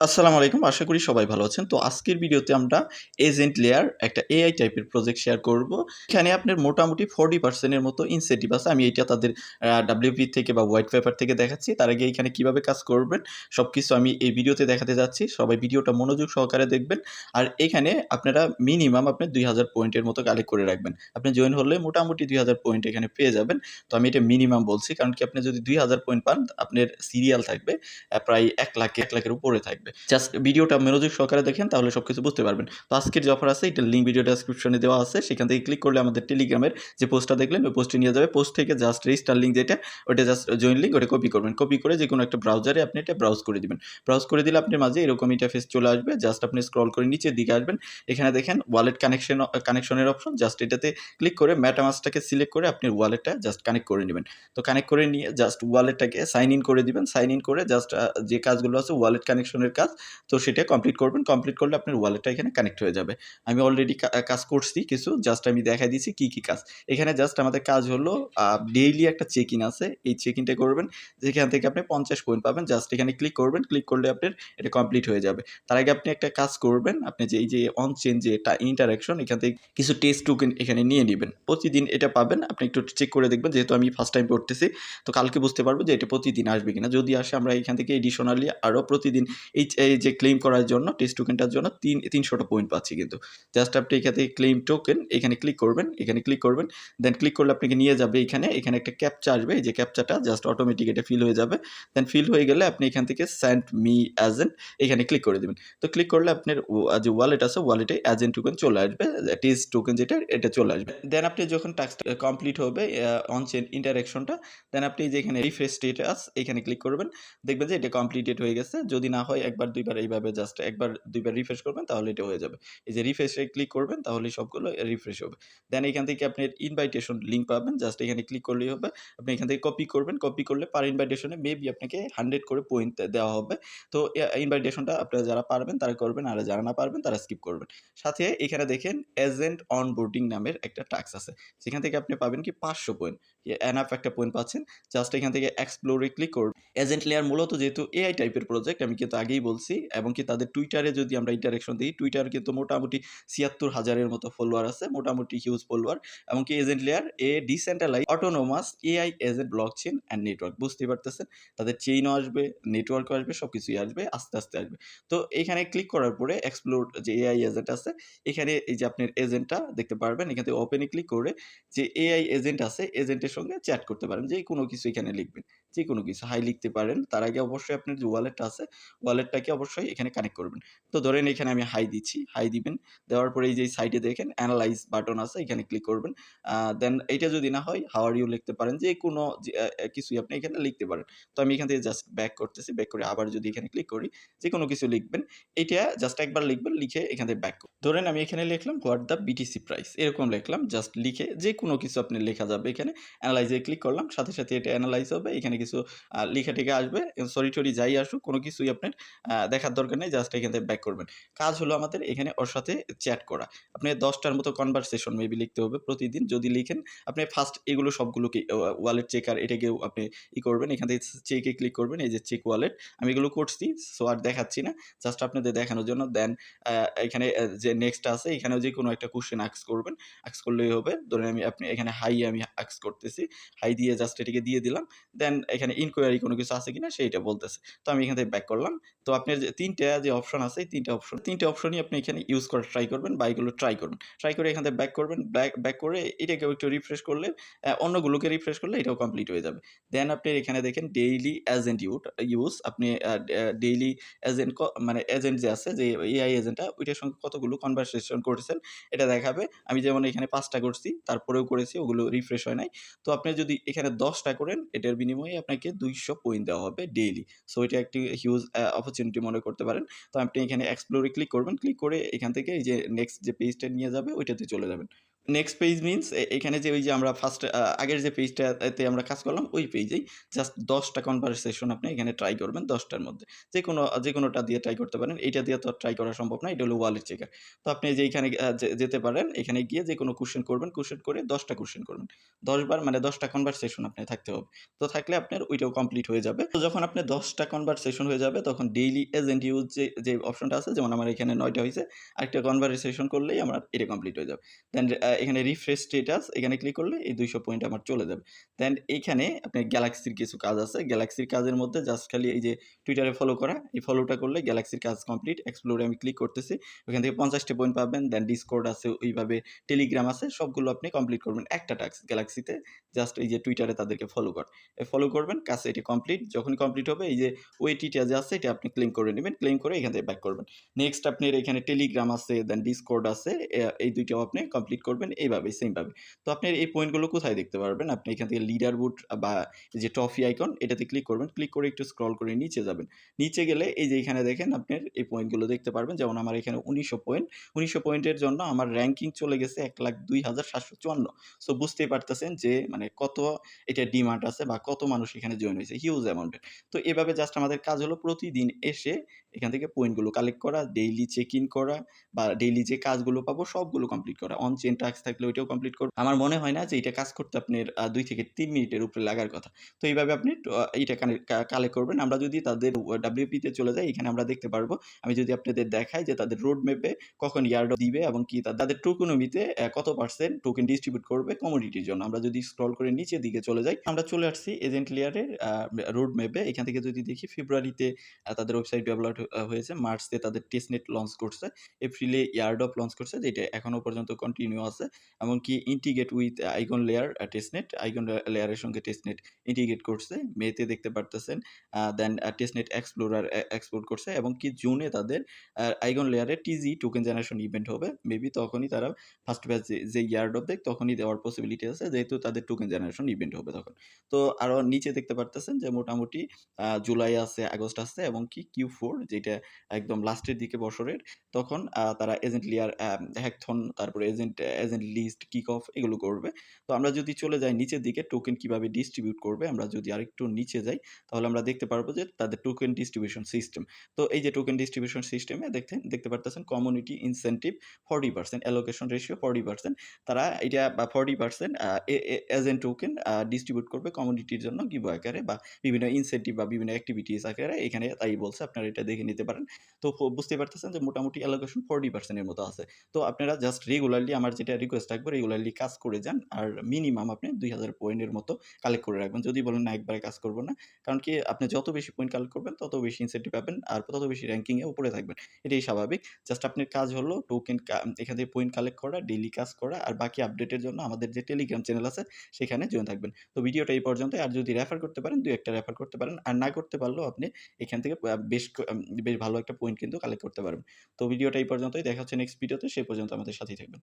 আসসালামু আলাইকুম। আশা করি সবাই ভালো আছেন। তো আজকের ভিডিওতে আমরা এজেন্ট লেয়ার একটা এআই টাইপের প্রজেক্ট শেয়ার করব। এখানে আপনার মোটামুটি 40% এর মতো ইনসেন্টিভ আছে। আমি এইটা তাদের WP থেকে বা হোয়াইট পেপার থেকে দেখাচ্ছি। তার আগে এখানে কিভাবে কাজ করবেন সবকিছু আমি এই ভিডিওতে দেখাতে যাচ্ছি। সবাই ভিডিওটা মনোযোগ সহকারে দেখবেন। আর এখানে আপনারা মিনিমাম আপনি ২০০০ পয়েন্টের মতো কালেক্ট করে রাখবেন। আপনি জয়েন হলে মোটামুটি ২০০০ পয়েন্ট এখানে পেয়ে যাবেন। তো আমি এটা মিনিমাম বলছি কারণ কি আপনি যদি ২০০০ পয়েন্ট পান আপনার সিরিয়াল থাকবে প্রায় ১ লাখের উপরে থাকবে। জাস্ট ভিডিওটা মনোযোগ সহকারে দেখেন তাহলে সবকিছু বুঝতে পারবেন। তো আজকের যে অফার আছে এটার লিঙ্ক ভিডিও ডেসক্রিপশনে দেওয়া আছে। সেখান থেকে ক্লিক করলে আমাদের টেলিগ্রামের যে পোস্টটা দেখলেন ওই পোস্টে নিয়ে যাবে। পোস্ট থেকে জাস্ট রেজিস্টার লিঙ্ক যেটা ওটা জাস্ট জয়েন লিঙ্ক ওটা কপি করবেন। কপি করে যেকোনো একটা ব্রাউজারে আপনি এটা ব্রাউজ করে দিবেন। ব্রাউজ করে দিলে আপনার মাঝে এরকম ইন্টারফেস চলে আসবে। জাস্ট আপনি স্ক্রল করে নিচের দিকে আসবেন। এখানে দেখেন ওয়ালেট কানেকশনের অপশন। জাস্ট এটাতে ক্লিক করে মেটামাস্কটাকে সিলেক্ট করে আপনি ওয়ালেটটা জাস্ট কানেক্ট করে নিবেন। তো কানেক্ট করে নিয়ে জাস্ট ওয়ালেটটাকে সাইন ইন করে দিবেন। সাইন ইন করে জাস্ট যে কাজগুলো আছে ওয়ালেট কানেকশনের কাজ তো সেটা কমপ্লিট করবেন। কমপ্লিট করলে আপনার ওয়ালেটটা এখানে কানেক্ট হয়ে যাবে। আমি অলরেডি কাজ করছি কিছু। জাস্ট আমি দেখাই দিচ্ছি কি কাজ। এখানে জাস্ট আমাদের কাজ হলো ডেইলি একটা চেক ইন আছে। এই চেক ইনটা করবেন। যেখান থেকে আপনি ৫০ পয়েন্ট পাবেন। জাস্ট এখানে ক্লিক করবেন। ক্লিক করলে আপনার এটা কমপ্লিট হয়ে যাবে। তার আগে আপনি একটা কাজ করবেন। আপনি যে এই যে অন চেইন যে ইন্টারেকশন এখান থেকে কিছু টেস্ট টোকেন এখানে নিয়ে নিবেন। প্রতিদিন এটা পাবেন। আপনি একটু চেক করে দেখবেন। যেহেতু আমি ফার্স্ট টাইম করতেছি তো কালকে বুঝতে পারবো যে এটা প্রতিদিন আসবে কিনা। যদি আসে আমরা এখান থেকে এডিশনালি আরও প্রতিদিন এই যে ক্লেম করার জন্য টেস্ট টোকেনটার জন্য ৩০০টা পয়েন্ট পাচ্ছি কিন্তু। জাস্ট আপনি এখান থেকে ক্লেম টোকেন এখানে ক্লিক করবেন, এখানে ক্লিক করবেন। দেন ক্লিক করলে আপনাকে নিয়ে যাবে এখানে একটা ক্যাপচা আসবে। এই যে ক্যাপচাটা জাস্ট অটোমেটিক এটা ফিল হয়ে যাবে। দেন ফিল হয়ে গেলে আপনি এখান থেকে সেন্ড মি এজেন্ট এখানে ক্লিক করে দিবেন। তো ক্লিক করলে আপনার যে ওয়ালেট আছে ওয়ালেটে এজেন্ট টোকেন চলে আসবে। টেস্ট টোকেন যেটা এটা চলে আসবে। দেন আপনি যখন টাস্কটা কমপ্লিট হবে অন চেইন ইন্টারেকশনটা দেন আপনি যে এখানে রিফ্রেশ স্ট্যাটাস এখানে ক্লিক করবেন। দেখবেন যে এটা কমপ্লিটেড হয়ে গেছে। যদি না হয় ১ বার ২ বার এইভাবে জাস্ট ১ বার ২ বার রিফ্রেশ করবেন তাহলে এটা হয়ে যাবে। এই যে রিফ্রেশে ক্লিক করবেন তাহলেই সবগুলো রিফ্রেশ হবে। দেন এখান থেকে আপনি ইনভাইটেশন লিঙ্ক পাবেন। জাস্ট এখানে ক্লিক করলেই হবে। আপনি এখান থেকে কপি করবেন। কপি করলে পার ইনভাইটেশনে মেবি আপনাকে 100 করে পয়েন্ট দেওয়া হবে। তো ইনভাইটেশনটা আপনারা যারা পারবেন তারা করবেন। আর যারা না পারবেন তারা স্কিপ করবেন। সাথে এখানে দেখেন এজেন্ট অনবোর্ডিং নামের একটা টাস্ক আছে। সেখান থেকে আপনি পাবেন কি ৫০০ পয়েন্ট। এনাফ একটা পয়েন্ট পাচ্ছেন। জাস্ট এখান থেকে এক্সপ্লোরে ক্লিক করবেন। এজেন্ট লেয়ার মূলত যেহেতু এআই টাইপের প্রজেক্ট আমি কিন্তু আগেই বলছি এবং কি তাদের টুইটারে যদি আমরা ইন্টারেকশন দিই টুইটার কিন্তু মোটামুটি ৭৬,০০০ এর মতো ফলোয়ার আছে মোটামুটি হিউজ ফলোয়ার এবং কি agent layer decentralize autonomous AI agent blockchain and network বুঝতেই পারতেছেন তাদের চেইনও আসবে নেটওয়ার্কও আসবে সবকিছুই আসবে আস্তে আস্তে আসবে। তো এখানে ক্লিক করার পরে এক্সপ্লোর যে এআই এজেন্ট আছে এখানে এই যে আপনার এজেন্টটা দেখতে পারবেন এখান থেকে ওপেনে ক্লিক করে যে এআই এজেন্ট আছে এজেন্টের সঙ্গে চ্যাট করতে পারেন যে কোনো কিছু এখানে লিখবেন যেকোনো কিছু হাই লিখতে পারেন। তার আগে অবশ্যই আপনার যে ওয়ালেটটা আছে, ওয়ালেটটাকে অবশ্যই এখানে কানেক্ট করবেন। তো ধরেন এখানে আমি হাই দিচ্ছি, হাই দিবেন। দেওয়ার পরে এই যে সাইডে দেখেন এনালাইজ বাটন আছে, এখানে ক্লিক করবেন। দেন এইটা যদি না হয় হাউ আর ইউ লিখতে পারেন। যেকোনো যে কিছুই আপনি এখানে লিখতে পারেন। তো আমি এখান থেকে জাস্ট ব্যাক করতেছি। ব্যাক করে আবার যদি এখানে ক্লিক করি, যেকোনো কিছু লিখবেন। এইটা জাস্ট একবার লিখবেন, লিখে এখান থেকে ব্যাক ধরেন আমি এখানে লিখলাম হোয়াট দ্য বিটিসি প্রাইস এরকম লিখলাম। জাস্ট লিখে যেকোনো কিছু আপনি লেখা যাবে এখানে। এনালাইজ এ ক্লিক করলাম। সাথে, সাথে এটা এনালাইজ হবে। এখানে কিছু লেখা-টেখা আসবে। সরি-টরি যাই আসুক কোনো কিছুই আপনার দেখার দরকার নেই। জাস্ট এখান থেকে ব্যাক করবেন। কাজ হলো আমাদের এখানে ওর সাথে চ্যাট করা। আপনি ১০ টার মতো কনভারসেশন মেবি লিখতে হবে প্রতিদিন। যদি লিখেন আপনি ফার্স্ট এগুলো সবগুলোকে ওয়ালেট চেকার এটাকেও আপনি করবেন। এখান থেকে চেকে ক্লিক করবেন। এই যে চেক ওয়ালেট আমি এগুলো করছি। সো আর দেখাচ্ছি না। জাস্ট আপনাদের দেখানোর জন্য। দেন এখানে যে নেক্সট আছে এখানেও যেকোনো একটা কোয়েশ্চেন আস্ক করবেন। আস্ক করলেই হবে। ধরেন আপনি এখানে হাই আমি আস্ক করতেছি। হাই দিয়ে জাস্ট এটাকে দিয়ে দিলাম। দেন এখানে ইনকোয়ারি কোনো কিছু আছে কিনা সেইটা বলতেছে। তো আমি এখান থেকে ব্যাক করলাম। তো আপনার যে ৩ টা যে অপশন আছে এই ৩ টা অপশনই আপনি এখানে ইউজ করার ট্রাই করবেন বা এগুলো ট্রাই করবেন। ট্রাই করে এখান থেকে ব্যাক করবেন। ব্যাক করে এটাকেও একটু রিফ্রেশ করলে অন্যগুলোকে রিফ্রেশ করলে এটাও কমপ্লিট হয়ে যাবে। দেন আপনি এখানে দেখেন ডেইলি এজেন্ট ইউজ আপনি ডেইলি এজেন্ট মানে এজেন্ট যে আছে যে এআই এজেন্টটা ওইটার সঙ্গে কতগুলো কনভারসেশন করেছেন এটা দেখাবে। আমি যেমন এখানে ৫ টা করছি তারপরেও করেছি ওগুলো রিফ্রেশ হয় নাই। তো আপনি যদি এখানে ১০ টা করেন এটার বিনিময়ে আপনাকে ২০০ পয়েন্ট দেওয়া হবে ডেইলি। সো এটা একটি হিউজ অপরচুনিটি মনে করতে পারেন। তো আপনি এখানে এক্সপ্লোর এ ক্লিক করবেন। ক্লিক করে এখান থেকে এই যে নেক্সট যে পেজটা নিয়ে যাবে ওইটাতে চলে যাবেন। নেক্সট পেজ মিনস এখানে যে ওই যে আমরা ফার্স্ট আগের যে পেজটাতে আমরা কাজ করলাম ওই পেজেই জাস্ট ১০টা কনভারসেশন আপনি এখানে ট্রাই করবেন ১০টার মধ্যে। যেকোনোটা দিয়ে ট্রাই করতে পারেন। এইটা দিয়ে তো আর ট্রাই করা সম্ভব না। এটা হলো ওয়ালেট চেকার। তো আপনি যে এইখানে যেতে পারেন। এখানে গিয়ে যেকোনো কোয়েশ্চেন করবেন। কোয়েশ্চেন করে ১০টা কোয়েশ্চেন করবেন। ১০ বার মানে ১০টা কনভারসেশন আপনার থাকতে হবে। তো থাকলে আপনার ওইটাও কমপ্লিট হয়ে যাবে। তো যখন আপনার 10টা কনভারসেশন হয়ে যাবে তখন ডেইলি এজেন্ট ইউজ যে অপশনটা আছে যেমন আমার এখানে ৯টা হইছে। আরেকটা কনভারসেশন করলেই আমার এটা কমপ্লিট হয়ে যাবে। দেন এখানে রিফ্রেশ স্ট্যাটাস এখানে ক্লিক করলে এই ২০০ পয়েন্ট আমার চলে যাবে। দেন এইখানে আপনার গ্যালাক্সির কিছু কাজ আছে। গ্যালাক্সির কাজের মধ্যে জাস্ট খালি এই যে টুইটারে ফলো করা, এই ফলোটা করলে গ্যালাক্সির কাজ কমপ্লিট। এক্সপ্লোরে আমি ক্লিক করতেছি। ওখান থেকে ৫০ টা পয়েন্ট পাবেন। দেন ডিসকর্ড আছে ওইভাবে টেলিগ্রাম আছে সবগুলো আপনি কমপ্লিট করবেন। একটা টাস্ক গ্যালাক্সিতে জাস্ট এই যে টুইটারে তাদেরকে ফলো করা। ফলো করবেন কাজ এটি কমপ্লিট। যখনই কমপ্লিট হবে এই যে ওয়েটিটা যে আছে এটা আপনি ক্লেম করে নিবেন। ক্লেম করে এখান থেকে ব্যাক করবেন। নেক্সট আপনার এখানে টেলিগ্রাম আছে, দেন ডিসকর্ড আছে। এই ২ টাও আপনি কমপ্লিট করবেন এইভাবে সেম ভাবে। তো আপনার এই পয়েন্টগুলো কোথায় দেখতে পারবেন? আপনি এখান থেকে লিডার বোর্ড বা এই যে ট্রফি আইকন এটাতে ক্লিক করবেন। ক্লিক করে একটু স্ক্রল করে নিচে যাবেন। নিচে গেলে এই যে এখানে দেখেন আপনার এই পয়েন্টগুলো দেখতে পারবেন। যেমন আমার এখানে ১৯০০ পয়েন্ট। ১৯০০ পয়েন্টের জন্য আমার র‍্যাংকিং চলে গেছে ১,০২,৭৫৪। সো বুঝতেই পারতেছেন যে মানে কত এটার ডিমান্ড আছে বা কত মানুষ এখানে জয়েন হইছে। হিউজ অ্যামাউন্টের। তো এভাবে জাস্ট আমাদের কাজ হলো প্রতিদিন এসে এখান থেকে পয়েন্টগুলো কালেক্ট করা, ডেইলি চেক ইন করা বা ডেইলি যে কাজগুলো পাবো সবগুলো কমপ্লিট করা। অন চেইন টাস্ক থাকলে ওইটাও কমপ্লিট করব। আমার মনে হয় না যে এটা কাজ করতে আপনার ২ থেকে ৩ মিনিটের উপরে লাগার কথা। তো এইভাবে আপনি এইটা কালেক্ট করবেন। আমরা যদি তাদের WP তে চলে যাই, এখানে আমরা দেখতে পারবো। আমি যদি আপনাদের দেখাই যে তাদের রোড ম্যাপে কখন ইয়ারড্রপ দিবে এবং কি তাদের টোকেনমিতে কত পার্সেন্ট টোকেন ডিস্ট্রিবিউট করবে কমোডিটির জন্য। আমরা যদি স্ক্রল করে নিচের দিকে চলে যাই, আমরা চলে আসছি এজেন্ট লেয়ারের রোড ম্যাপে। এখান থেকে যদি দেখি ফেব্রুয়ারিতে তাদের ওয়েবসাইট ডেভেলপ হয়েছে। মার্চে তাদের টেস্টনেট লঞ্চ করছে। এপ্রিলে ইয়ারড্রপ লঞ্চ করছে যেটা এখনো পর্যন্ত কন্টিনিউ আছে। এমনকি ইন্টিগ্রেট উইথ আইগন লেয়ার টেস্টনেট, আইগন লেয়ারের সঙ্গে টেস্টনেট ইন্টিগ্রেট করছে। মেতে দেখতে পারতেছেন। দেন টেস্টনেট এক্সপ্লোরার এক্সপোর্ট করছে এবং কি জুনে তাদের আইগন লেয়ারে টিজি টোকেন জেনারেশন ইভেন্ট হবে। মেবি তখনই তারা ফার্স্ট ব্যাচ যে ইয়ারড্রপ দেয় তখনই দেওয়ার পসিবিলিটি আছে যেহেতু তাদের টোকেন জেনারেশন ইভেন্ট হবে তখন। তো আরো নিচে দেখতে পারতেছেন যে মোটামুটি জুলাই আছে, আগস্ট আছে এবং কি Q4 যেটা একদম লাস্টের দিকে বছরের তখন তারা এজেন্ট লেয়ার হ্যাকথন তারপরে এজেন্ট লিস্ট কিক অফ এগুলো করবে। তো আমরা যদি চলে যাই নিচের দিকে টোকেন কিভাবে ডিস্ট্রিবিউট করবে, আমরা যদি আরেকটু নিচে যাই তাহলে আমরা দেখতে পারবো যে তাদের টোকেন ডিস্ট্রিবিউশন সিস্টেম। তো এই যে টোকেন ডিস্ট্রিবিউশন সিস্টেমে দেখতে পারতেছেন কমিউনিটি ইনসেনটিভ 40% অ্যালোকেশন রেশিও 40% তারা এটা বা 40% এজেন্ট টোকেন ডিস্ট্রিবিউট করবে কমিউনিটির জন্য গিভওয়ে আকারে বা বিভিন্ন ইনসেনটিভ বা বিভিন্ন অ্যাক্টিভিটিস আকারে এখানে তাই বলছে আপনারা এটা দেখে নিতে পারেন। তো বুঝতেই পারতেছেন যে মোটামুটি অ্যালোকেশন 40% এর মতো আছে। তো আপনারা জাস্ট রেগুলারলি আমার যেটা রিকোয়েস্ট থাকবে রেগুলারলি কাজ করে যান। আর মিনিমাম আপনি ২,০০০ পয়েন্টের মতো কালেক্ট করে রাখবেন। যদি বলেন না একবারে কাজ করব না। কারণ কি আপনি যত বেশি পয়েন্ট কালেক্ট করবেন তত বেশি ইনসেন্টিভ পাবেন আর তত বেশি র‍্যাংকিং এ উপরে থাকবেন। এটাই স্বাভাবিক। জাস্ট আপনার কাজ হলো টোকেন এখান থেকে পয়েন্ট কালেক্ট করা, ডেইলি কাজ করা আর বাকি আপডেটের জন্য আমাদের যে টেলিগ্রাম চ্যানেল আছে সেখানে জয়েন থাকবেন। তো ভিডিওটা এই পর্যন্তই। আর যদি রেফার করতে পারেন ২-১ টা রেফার করতে পারেন। আর না করতে পারলেও আপনি এখান থেকে বেশ ভালো একটা পয়েন্ট কিন্তু কালেক্ট করতে পারবেন। তো ভিডিওটা এই পর্যন্তই। দেখা হচ্ছে নেক্সট ভিডিওতে। সে পর্যন্ত আমাদের সাথেই থাকবেন।